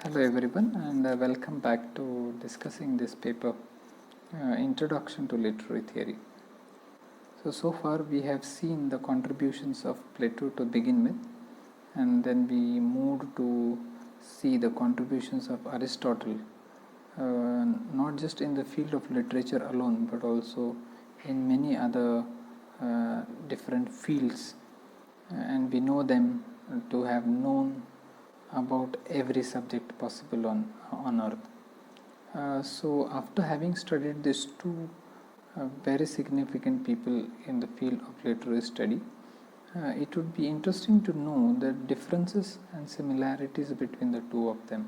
Hello everyone, and welcome back to discussing this paper, Introduction to Literary Theory. So far we have seen the contributions of Plato to begin with, and then we moved to see the contributions of Aristotle, not just in the field of literature alone, but also in many other different fields, and we know them to have known about every subject possible on earth. So after having studied these two very significant people in the field of literary study, it would be interesting to know the differences and similarities between the two of them.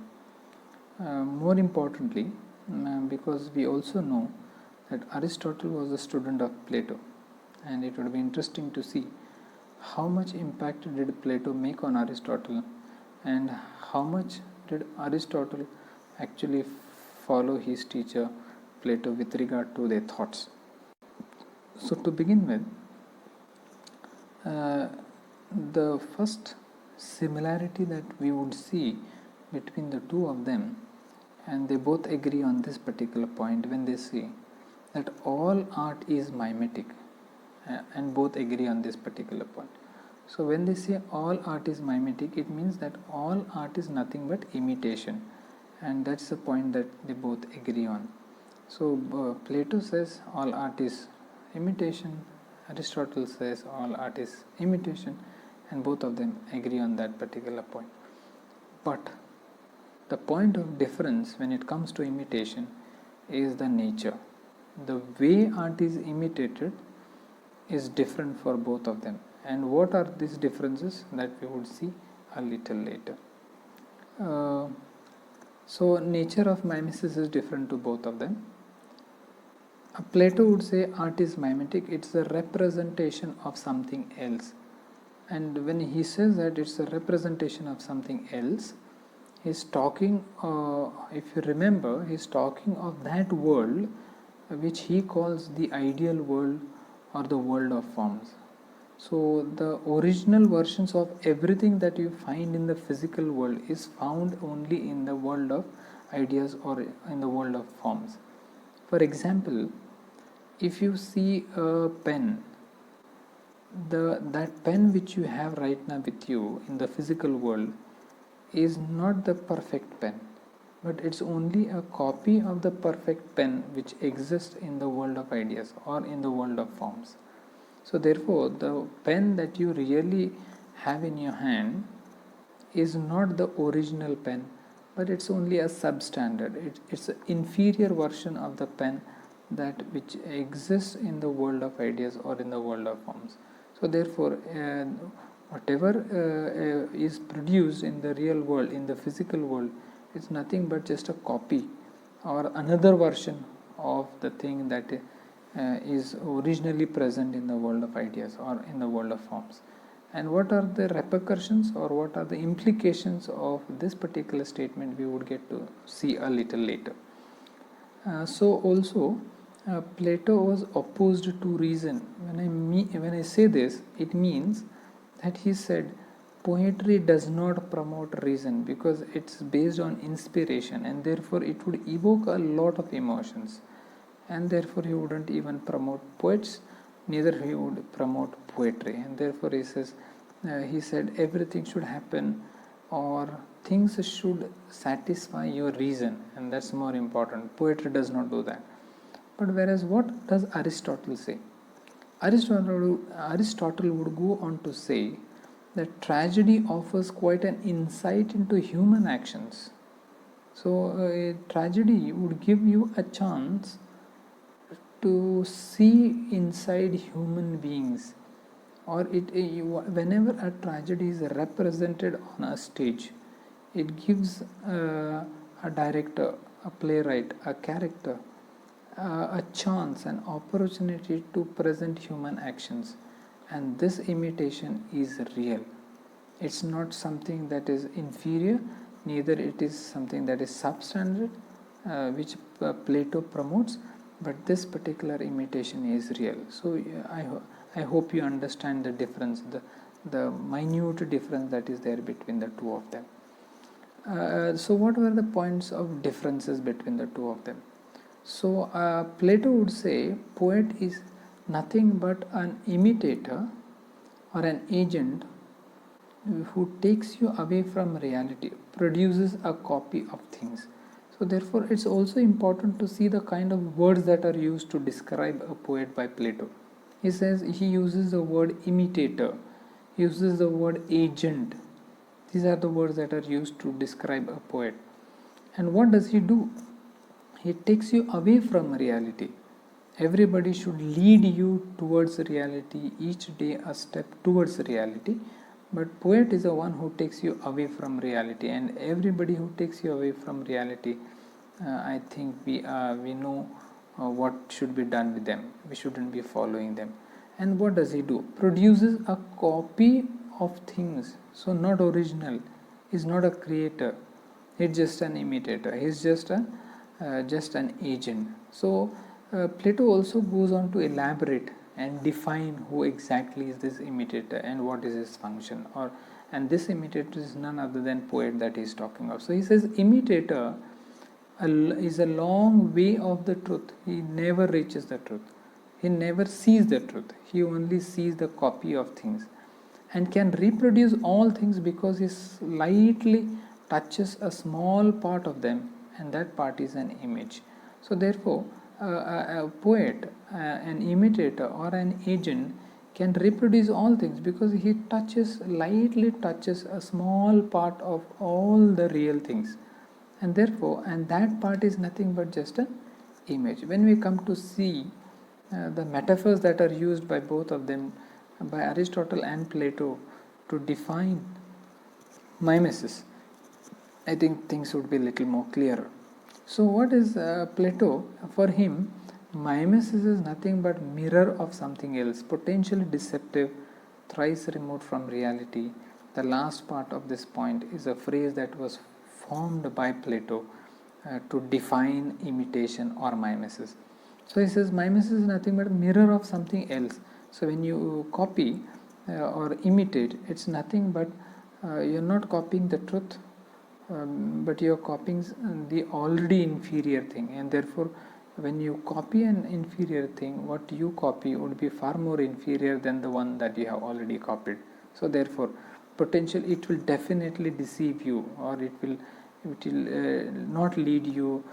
More importantly, because we also know that Aristotle was a student of Plato, and it would be interesting to see how much impact did Plato make on Aristotle, and how much did Aristotle actually follow his teacher Plato with regard to their thoughts. So to begin with, the first similarity that we would see between the two of them, and they both agree on this particular point when they say that all art is mimetic, and both agree on this particular point. So when they say all art is mimetic, it means that all art is nothing but imitation, and that's the point that they both agree on. So Plato says all art is imitation, Aristotle says all art is imitation, and both of them agree on that particular point. But the point of difference when it comes to imitation is the nature. The way art is imitated is different for both of them. And what are these differences that we would see a little later. So nature of mimesis is different to both of them. Plato would say art is mimetic, it's a representation of something else. And when he says that it's a representation of something else, he's talking, if you remember, he's talking of that world which he calls the ideal world or the world of forms. So the original versions of everything that you find in the physical world is found only in the world of ideas or in the world of forms. For example, if you see a pen, that pen which you have right now with you in the physical world is not the perfect pen, but it's only a copy of the perfect pen which exists in the world of ideas or in the world of forms. So therefore, the pen that you really have in your hand is not the original pen, but it's only a substandard. It's an inferior version of the pen that which exists in the world of ideas or in the world of forms. So therefore, whatever is produced in the real world, in the physical world, is nothing but just a copy or another version of the thing that is originally present in the world of ideas or in the world of forms. And what are the repercussions or what are the implications of this particular statement, we would get to see a little later. So also Plato was opposed to reason. When I say this, it means that he said poetry does not promote reason because it's based on inspiration, and therefore it would evoke a lot of emotions, and therefore he wouldn't even promote poets, neither he would promote poetry. And therefore he said everything should happen or things should satisfy your reason, and that's more important. Poetry does not do that. But whereas what does Aristotle say? Aristotle would go on to say that tragedy offers quite an insight into human actions. So a tragedy would give you a chance to see inside human beings, or whenever a tragedy is represented on a stage, it gives a director, a playwright, a character a chance, an opportunity to present human actions, and this imitation is real. It's not something that is inferior, neither it is something that is substandard, which Plato promotes, but this particular imitation is real. So I hope you understand the difference, the minute difference that is there between the two of them. So what were the points of differences between the two of them? So Plato would say poet is nothing but an imitator or an agent who takes you away from reality, produces a copy of things. So therefore it's also important to see the kind of words that are used to describe a poet by Plato. He says he uses the word imitator, uses the word agent. These are the words that are used to describe a poet. And what does he do? He takes you away from reality. Everybody should lead you towards reality, each day a step towards reality. But poet is the one who takes you away from reality, and everybody who takes you away from reality, I think we know what should be done with them. We shouldn't be following them. And what does he do? Produces a copy of things. So not original. He's not a creator. He's just an imitator. He's just an agent. So Plato also goes on to elaborate and define who exactly is this imitator and what is his function. And this imitator is none other than poet that he is talking of. So he says imitator is a long way of the truth. He never reaches the truth. He never sees the truth. He only sees the copy of things, and can reproduce all things because he slightly touches a small part of them, and that part is an image. So therefore a poet, an imitator or an agent can reproduce all things because he lightly touches a small part of all the real things, and that part is nothing but just an image. When we come to see the metaphors that are used by both of them, by Aristotle and Plato, to define mimesis, I think things would be a little more clearer. So what is Plato? For him, mimesis is nothing but mirror of something else, potentially deceptive, thrice removed from reality. The last part of this point is a phrase that was formed by Plato to define imitation or mimesis. So he says mimesis is nothing but a mirror of something else. So when you copy or imitate, it's nothing but you're not copying the truth, but you're copying the already inferior thing, and therefore when you copy an inferior thing, what you copy would be far more inferior than the one that you have already copied. So therefore it will definitely deceive you, or it will not lead you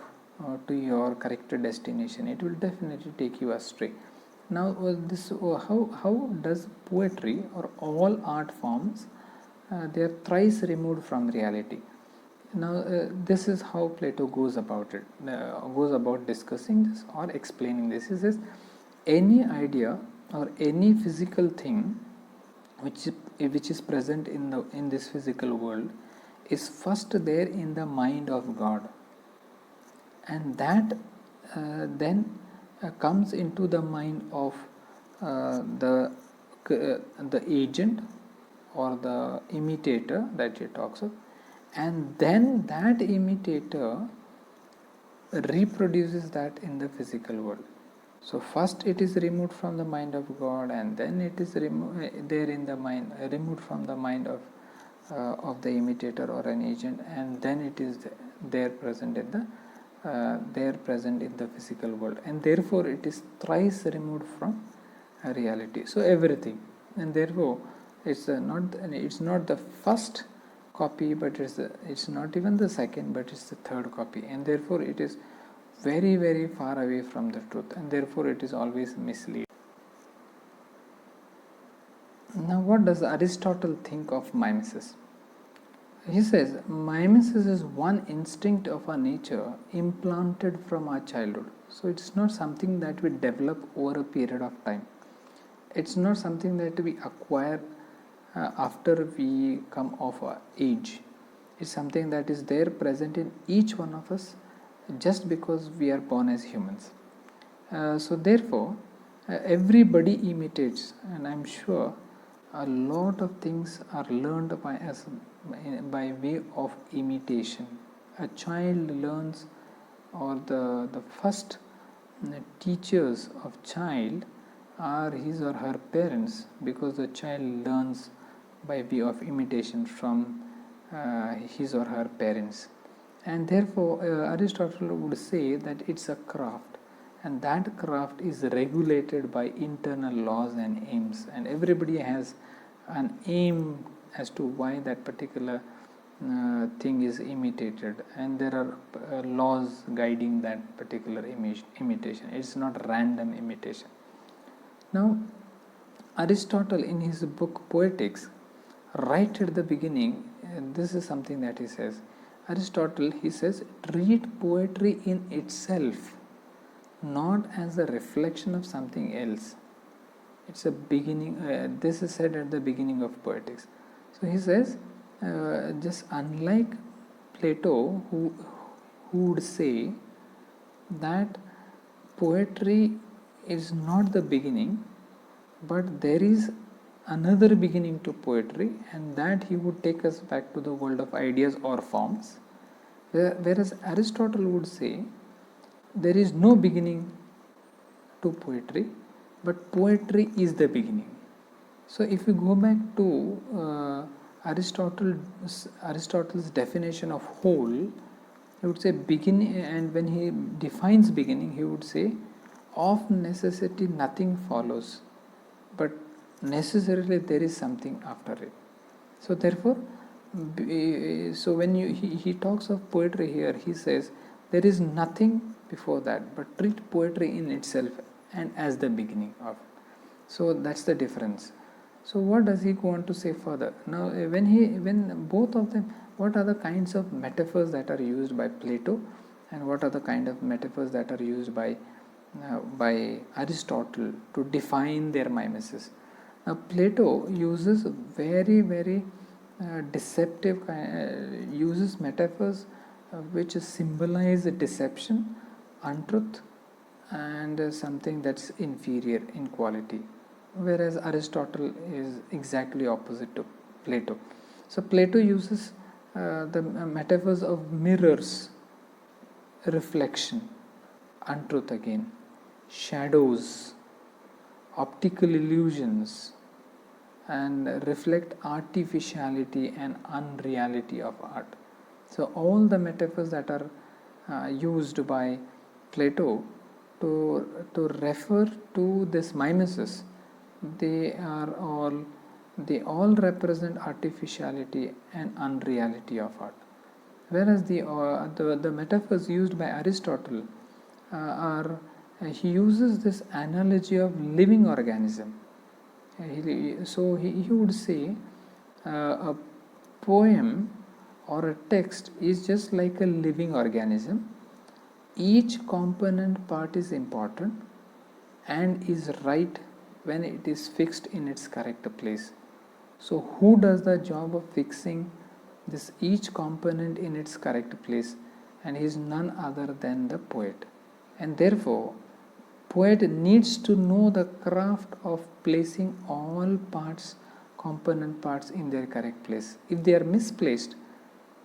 to your correct destination. It will definitely take you astray. Now how does poetry or all art forms, they are thrice removed from reality. Now this is how Plato goes about discussing this or explaining this. He says any idea or any physical thing which is present in this physical world is first there in the mind of God, and that then comes into the mind of the agent or the imitator that he talks of, and then that imitator reproduces that in the physical world. So first it is removed from the mind of God, and then it is removed from the mind of the imitator or an agent, and then it is there present in the physical world, and therefore it is thrice removed from reality. So everything, and therefore it's not the first copy, but it's not even the second, but it's the third copy, and therefore it is very, very far away from the truth, and therefore it is always misleading. Now what does Aristotle think of mimesis? He says mimesis is one instinct of our nature implanted from our childhood. So it's not something that we develop over a period of time. It's not something that we acquire after we come of our age. It's something that is there present in each one of us just because we are born as humans. So therefore everybody imitates, and I'm sure a lot of things are learned by us by way of imitation. A child learns, or the first teachers of child are his or her parents, because the child learns by way of imitation from his or her parents. And therefore Aristotle would say that it's a craft, and that craft is regulated by internal laws and aims, and everybody has an aim as to why that particular thing is imitated, and there are laws guiding that particular imitation. It's not random imitation. Now Aristotle, in his book Poetics, right at the beginning, this is something that he says. Aristotle, he says, treat poetry in itself not as a reflection of something else. It's a beginning, this is said at the beginning of Poetics. So he says, just unlike Plato, who would say that poetry is not the beginning, but there is another beginning to poetry, and that he would take us back to the world of ideas or forms, whereas Aristotle would say there is no beginning to poetry, but poetry is the beginning. So if we go back to Aristotle's definition of whole, he would say beginning, and when he defines beginning, he would say, of necessity nothing follows, but necessarily there is something after it. So therefore, so when he talks of poetry here, he says there is nothing before that, but treat poetry in itself and as the beginning of. So that's the difference. So what does he go on to say further? Now when both of them, what are the kinds of metaphors that are used by Plato, and what are the kind of metaphors that are used by Aristotle to define their mimesis? Now Plato uses very deceptive, uses metaphors which symbolize deception, untruth, and something that's inferior in quality, whereas Aristotle is exactly opposite to Plato. So Plato uses the metaphors of mirrors, reflection, untruth again, shadows, optical illusions, and reflect artificiality and unreality of art. So all the metaphors that are used by Plato to refer to this mimesis, they all represent artificiality and unreality of art, whereas the metaphors used by Aristotle he uses this analogy of living organism. So he would say a poem or a text is just like a living organism. Each component part is important and is right when it is fixed in its correct place. So who does the job of fixing this each component in its correct place? And he is none other than the poet. And therefore poet needs to know the craft of placing all parts, component parts, in their correct place. If they are misplaced,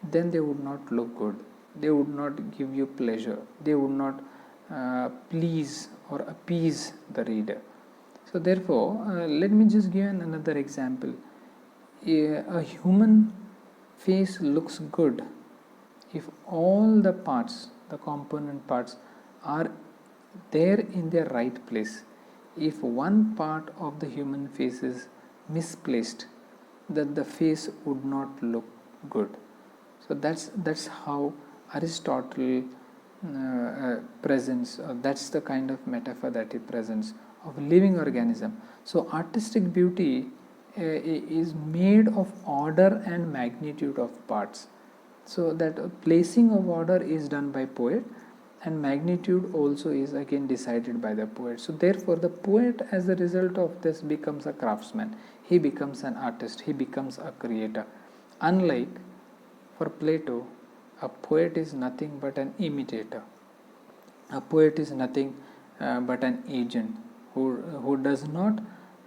then they would not look good, they would not give you pleasure, they would not please or appease the reader. So therefore, let me just give another example. A human face looks good if all the parts, the component parts, are there in their right place. If one part of the human face is misplaced, then the face would not look good. So that's how Aristotle presents, that's the kind of metaphor that he presents of living organism. So artistic beauty is made of order and magnitude of parts. So that placing of order is done by poet, and magnitude also is again decided by the poet. So therefore the poet, as a result of this, becomes a craftsman, he becomes an artist, he becomes a creator. Unlike for Plato, a poet is nothing but an imitator. A poet is nothing but an agent who does not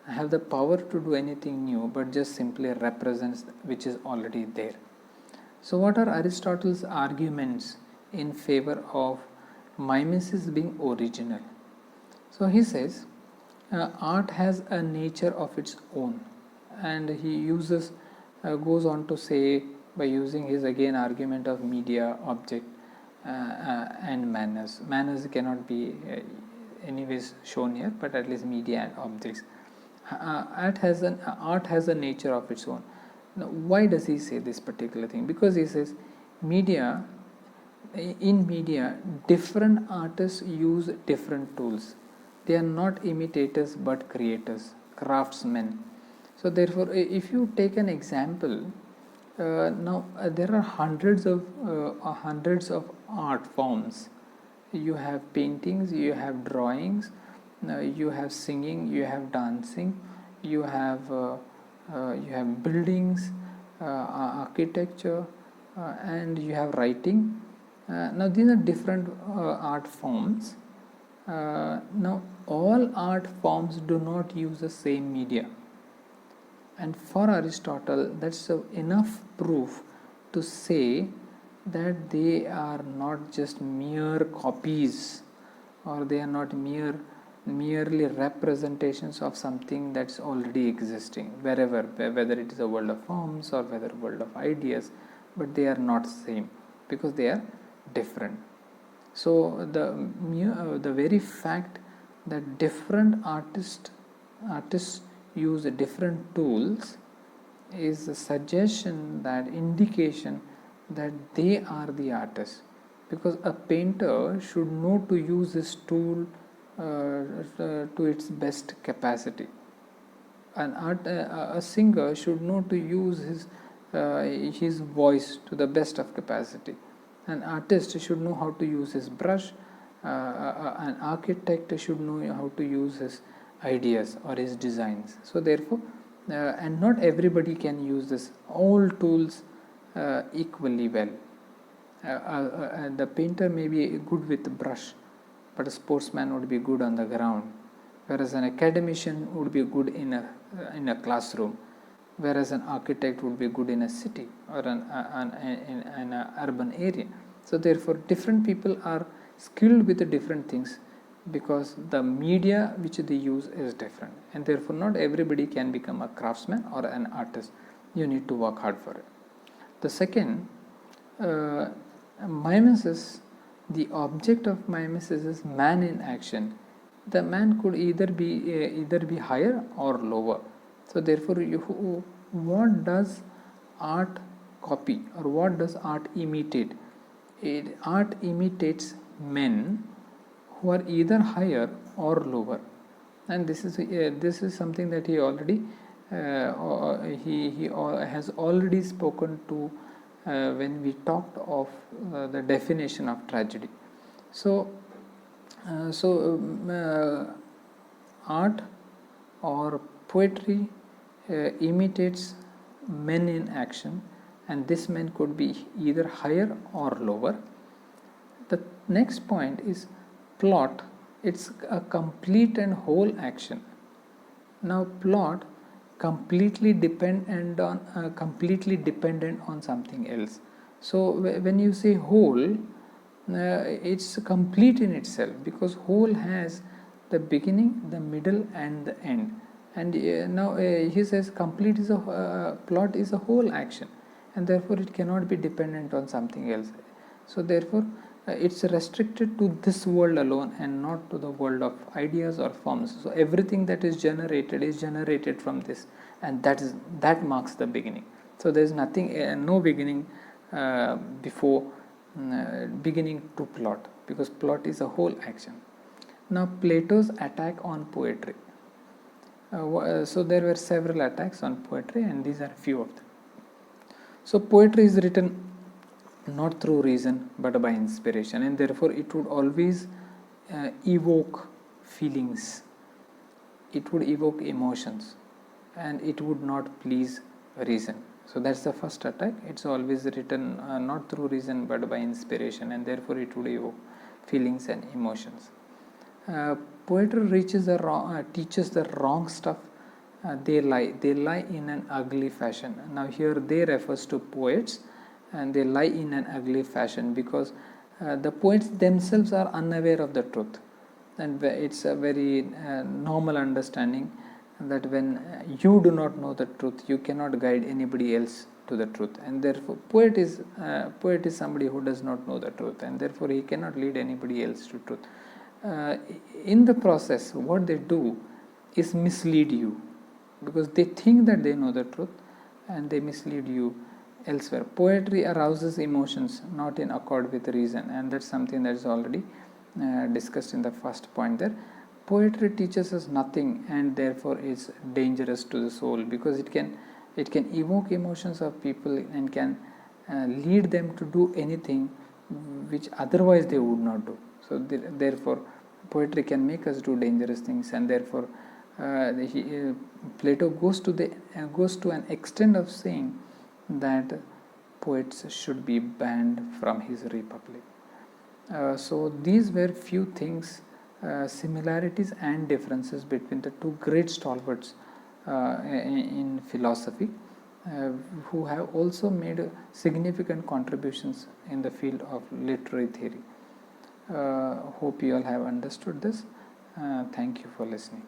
have the power to do anything new, but just simply represents which is already there. So what are Aristotle's arguments in favor of mimesis being original? So he says art has a nature of its own, and he uses goes on to say by using his again argument of media, object and manners. Manners cannot be anyways shown here, but at least media and objects. Art has a nature of its own. Now, why does he say this particular thing? Because he says media, in media, different artists use different tools. They are not imitators but creators, craftsmen. So therefore, if you take an example, now there are hundreds of art forms. You have paintings, you have drawings, you have singing, you have dancing, you have buildings, architecture, and you have writing. Now these are different art forms. Now all art forms do not use the same media, and for Aristotle that's enough proof to say that they are not just mere copies, or they are not merely representations of something that's already existing wherever, whether it is a world of forms or whether world of ideas, but they are not same because they are different. So the very fact that different artists use different tools is a suggestion, that indication that they are the artists, because a painter should know to use his tool to its best capacity. A singer should know to use his voice to the best of capacity. An artist should know how to use his brush. An architect should know how to use his ideas or his designs. So therefore, and not everybody can use this all tools equally well. The painter may be good with the brush, but a sportsman would be good on the ground, whereas an academician would be good in a classroom, whereas an architect would be good in a city or in an urban area. So therefore, different people are skilled with the different things because the media which they use is different, and therefore not everybody can become a craftsman or an artist. You need to work hard for it. The second, mimesis, the object of mimesis is man in action. The man could either be higher or lower. So therefore, what does art copy, or what does art imitate? Art imitates men who are either higher or lower, and this is something that he already has already spoken to when we talked of the definition of tragedy. So art or poetry imitates men in action, and this men could be either higher or lower. The next point is plot. It's a complete and whole action. Now plot completely dependent on something else. So when you say whole, it's complete in itself, because whole has the beginning, the middle and the end. And now he says complete is plot is a whole action, and therefore it cannot be dependent on something else. So therefore it's restricted to this world alone and not to the world of ideas or forms. So everything that is generated from this, and that marks the beginning. So there is nothing, no beginning before beginning to plot, because plot is a whole action. Now Plato's attack on poetry. So there were several attacks on poetry, and these are few of them. So poetry is written not through reason but by inspiration, and therefore it would always evoke feelings, it would evoke emotions, and it would not please reason. So that's the first attack. It's always written not through reason but by inspiration, and therefore it would evoke feelings and emotions. Poetry teaches the wrong stuff. They lie in an ugly fashion. Now here they refers to poets, and they lie in an ugly fashion because the poets themselves are unaware of the truth, and it's a very normal understanding that when you do not know the truth, you cannot guide anybody else to the truth, and therefore poet is somebody who does not know the truth, and therefore he cannot lead anybody else to truth. In the process, what they do is mislead you, because they think that they know the truth and they mislead you elsewhere. Poetry arouses emotions not in accord with reason, and that's something that is already discussed in the first point there. Poetry teaches us nothing and therefore is dangerous to the soul, because it can evoke emotions of people and can lead them to do anything which otherwise they would not do. So therefore poetry can make us do dangerous things, and therefore Plato goes to an extent of saying that poets should be banned from his republic. So these were few things, similarities and differences between the two great stalwarts in philosophy, who have also made significant contributions in the field of literary theory. Hope you all have understood this. Thank you for listening.